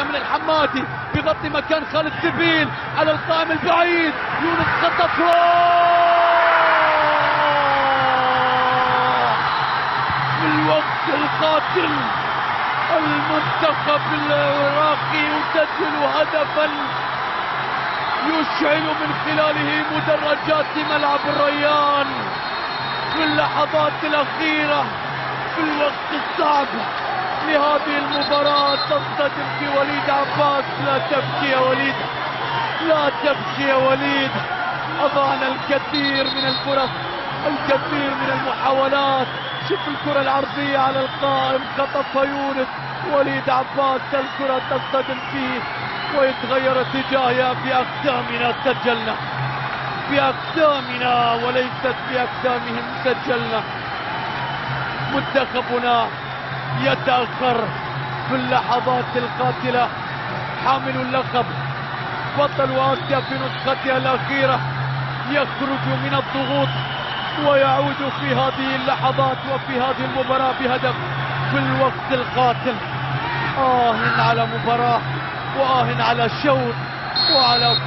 تسديدة من الحمادي بغطي مكان خالد سبيل على القائم البعيد. يونس خطف في الوقت القاتل المنتخب العراقي يسجل هدفا يشعل من خلاله مدرجات ملعب الريان في اللحظات الأخيرة في الوقت الصعب لهذه المباراة. تصطدم في وليد عباس. لا تبكي يا وليد، لا تبكي يا وليد. أضعنا الكثير من الفرص، الكثير من المحاولات. شوف الكرة العرضية على القائم خطفها يونس. وليد عباس الكرة تصطدم فيه ويتغير اتجاهها. بأقدامنا سجلنا، بأقدامنا وليست بأقدامهم سجلنا. منتخبنا يتأخر في اللحظات القاتلة. حامل اللقب بطل آسيا في نسختها الأخيرة يخرج من الضغوط ويعود في هذه اللحظات وفي هذه المباراة بهدف في الوقت القاتل. على مباراة، على شوط، وعلى